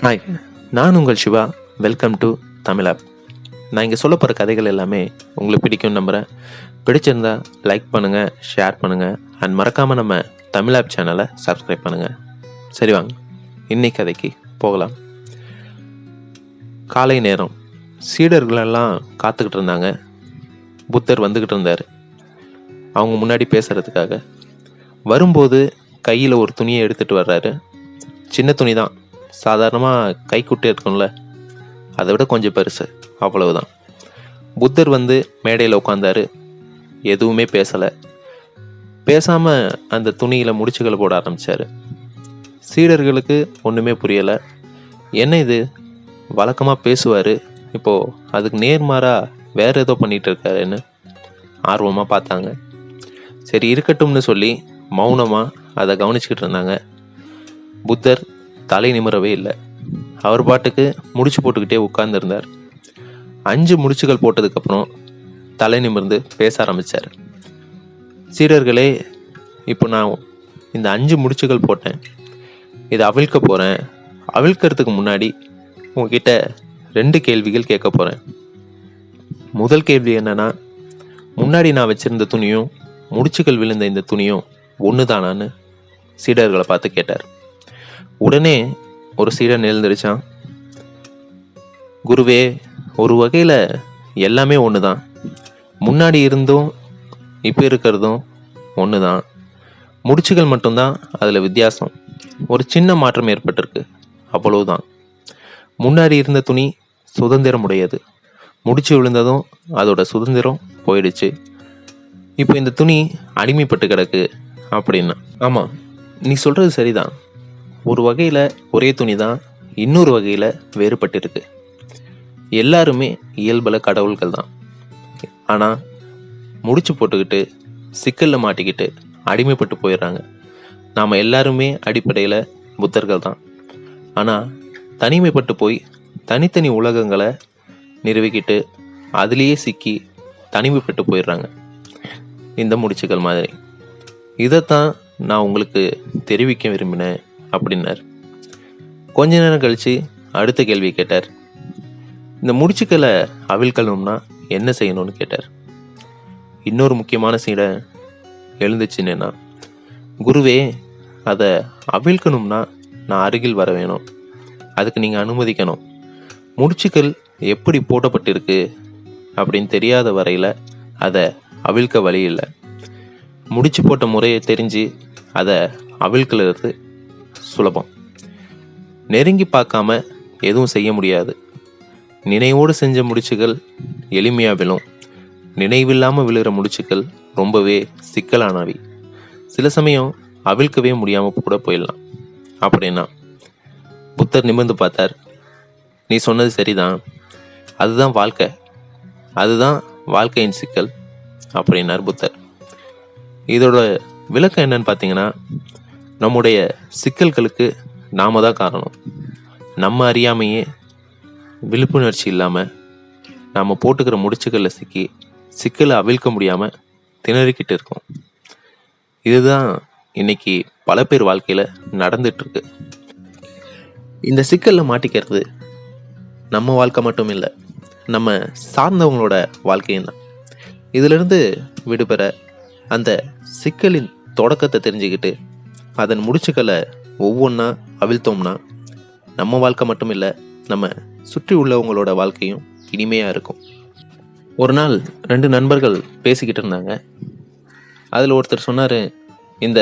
Hi, நான் உங்கள் Shiva. Welcome to Tamil app. நான் இங்கே சொல்ல போகிற கதைகள் எல்லாமே உங்களுக்கு பிடிக்கும்னு நம்புகிறேன். பிடிச்சிருந்தா லைக் பண்ணுங்கள், ஷேர் பண்ணுங்கள், அண்ட் மறக்காமல் நம்ம தமிழ் ஆப் சேனலை சப்ஸ்கிரைப் பண்ணுங்கள். சரி, வாங்க இன்னைக்கு கதைக்கு போகலாம். காலை நேரம். சீடர்களெல்லாம் காத்துக்கிட்டு இருந்தாங்க. புத்தர் வந்துக்கிட்டு இருந்தார் அவங்க முன்னாடி பேசுகிறதுக்காக. வரும்போது கையில் ஒரு துணியை எடுத்துகிட்டு வர்றாரு. சின்ன துணி தான், சாதாரணமாக கைக்குட்டை இருக்கும்ல, அதை விட கொஞ்சம் பெருசு, அவ்வளவுதான். புத்தர் வந்து மேடையில் உட்காந்தாரு. எதுவுமே பேசலை. பேசாமல் அந்த துணியில் முடிச்சுகளை போட ஆரம்பித்தார். சீடர்களுக்கு ஒன்றுமே புரியலை. என்ன இது, வழக்கமாக பேசுவார், இப்போது அதுக்கு நேர்மாறாக வேறு ஏதோ பண்ணிகிட்டு இருக்காருன்னு ஆர்வமாக பார்த்தாங்க. சரி இருக்கட்டும்னு சொல்லி மௌனமாக அதை கவனிச்சுக்கிட்டு இருந்தாங்க. புத்தர் தலை நிமிரவே இல்லை. அவர் பாட்டுக்கு முடிச்சு போட்டுக்கிட்டே உட்கார்ந்துருந்தார். 5 முடிச்சுகள் போட்டதுக்கப்புறம் தலை நிமிர்ந்து பேச ஆரம்பித்தார். சீடர்களே, இப்போ நான் இந்த 5 முடிச்சுகள் போட்டேன், இதை அவிழ்க்க போகிறேன். அவிழ்க்கிறதுக்கு முன்னாடி உங்ககிட்ட 2 கேள்விகள் கேட்க போகிறேன். முதல் கேள்வி என்னன்னா, முன்னாடி நான் வச்சிருந்த துணியும் முடிச்சுகள் விழுந்த இந்த துணியும் ஒன்று தானான்னு சீடர்களை பார்த்து கேட்டார். உடனே ஒரு சீடன் எழுந்திருச்சான். குருவே, ஒரு வகையில் எல்லாமே ஒன்று தான். முன்னாடி இருந்தும் இப்போ இருக்கிறதும் ஒன்று தான். முடிச்சுகள் மட்டும்தான் அதில் வித்தியாசம். ஒரு சின்ன மாற்றம் ஏற்பட்டிருக்கு, அவ்வளவுதான். முன்னாடி இருந்த துணி சுதந்திரம் உடையது. முடிச்சு விழுந்ததும் அதோட சுதந்திரம் போயிடுச்சு. இப்போ இந்த துணி அடிமைப்பட்டு கிடக்கு அப்படின்னா. ஆமாம், நீ சொல்கிறது சரிதான். ஒரு வகையில் ஒரே துணி தான், இன்னொரு வகையில் வேறுபட்டிருக்கு. எல்லாருமே இயல்பில் கடவுள்கள் தான். ஆனால் முடிச்சு போட்டுக்கிட்டு சிக்கலில் மாட்டிக்கிட்டு அடிமைப்பட்டு போயிடுறாங்க. நாம் எல்லாருமே அடிப்படையில் புத்தர்கள் தான். ஆனால் தனிமைப்பட்டு போய் தனித்தனி உலகங்களை நிறுவிக்கிட்டு அதுலேயே சிக்கி தனிமைப்பட்டு போயிடுறாங்க, இந்த முடிச்சுகள் மாதிரி. இதைத்தான் நான் உங்களுக்கு தெரிவிக்க விரும்பினேன் அப்படின்னார். கொஞ்ச நேரம் கழித்து அடுத்த கேள்வி கேட்டார். இந்த முடிச்சுக்களை அவிழ்க்கணும்னா என்ன செய்யணும்னு கேட்டார். இன்னொரு முக்கியமான சீடன் எழுந்துச்சுன்னா, குருவே, அதை அவிழ்க்கணும்னா நான் அருகில் வர வேணும், அதுக்கு நீங்கள் அனுமதிக்கணும். முடிச்சுக்கள் எப்படி போடப்பட்டிருக்கு அப்படின்னு தெரியாத வரையில் அதை அவிழ்க்க வழி இல்லை. முடிச்சு போட்ட முறையை தெரிஞ்சு அதை அவிழ்க்கிறது சுலபம். நெருங்கி பார்க்காம எதுவும் செய்ய முடியாது. நினைவோடு செஞ்ச முடிச்சுகள் எளிமையாக விழும். நினைவில்லாமல் விழுகிற முடிச்சுகள் ரொம்பவே சிக்கலானவை. சில சமயம் அவிழ்க்கவே முடியாமல் கூட போயிடலாம் அப்படின்னா. புத்தர் நிமிர்ந்து பார்த்தார். நீ சொன்னது சரிதான், அதுதான் வாழ்க்கை, அதுதான் வாழ்க்கையின் சிக்கல் அப்படின்னார் புத்தர். இதோட விளக்கம் என்னன்னு பார்த்தீங்கன்னா, நம்முடைய சிக்கல்களுக்கு நாம தான் காரணம். நம்ம அறியாமையே விழிப்புணர்ச்சி இல்லாமல் நாம் போட்டுக்கிற முடிச்சுகளில் சிக்கி சிக்கலை அவிழ்க்க முடியாமல் திணறிக்கிட்டு இருக்கோம். இதுதான் இன்னைக்கு பல பேர் வாழ்க்கையில் நடந்துட்டுருக்கு. இந்த சிக்கலில் மாட்டிக்கிறது நம்ம வாழ்க்கை மட்டும் இல்லை, நம்ம சார்ந்தவங்களோட வாழ்க்கையும் தான். இதிலிருந்து விடுபெற அந்த சிக்கலின் தொடக்கத்தை தெரிஞ்சுக்கிட்டு அதன் முடிச்சுக்களை ஒவ்வொன்றா அவிழ்த்தோம்னா நம்ம வாழ்க்கை மட்டும் இல்லை, நம்ம சுற்றி உள்ளவங்களோட வாழ்க்கையும் இனிமையாக இருக்கும். ஒரு நாள் 2 நண்பர்கள் பேசிக்கிட்டு இருந்தாங்க. அதில் ஒருத்தர் சொன்னார், இந்த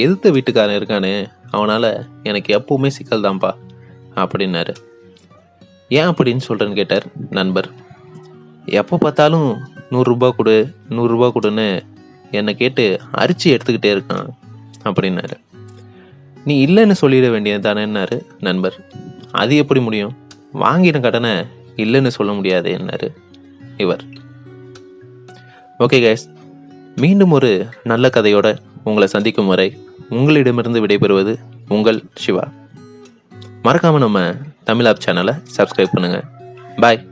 எதிர்த்த வீட்டுக்காரன் இருக்கானே, அவனால் எனக்கு எப்பவுமே சிக்கல் தான்ப்பா அப்படின்னாரு. ஏன் அப்படின்னு சொல்கிறேன்னு கேட்டார் நண்பர். எப்போ பார்த்தாலும் 100 ரூபா கொடு 100 ரூபா கொடுன்னு என்னை கேட்டு அரிச்சு எடுத்துக்கிட்டே இருக்கான் அப்படின்னாரு. நீ இல்லைன்னு சொல்லிட வேண்டியது தானேன்னாரு நண்பர். அது எப்படி முடியும், வாங்கின கடனை இல்லைன்னு சொல்ல முடியாது என்னாரு இவர். ஓகே கைஸ், மீண்டும் ஒரு நல்ல கதையோட உங்களை சந்திக்கும் வரை உங்களிடமிருந்து விடைபெறுவது உங்கள் சிவா. மறக்காமல் நம்ம தமிழ் ஆப் சேனலை சப்ஸ்கிரைப் பண்ணுங்கள். பாய்.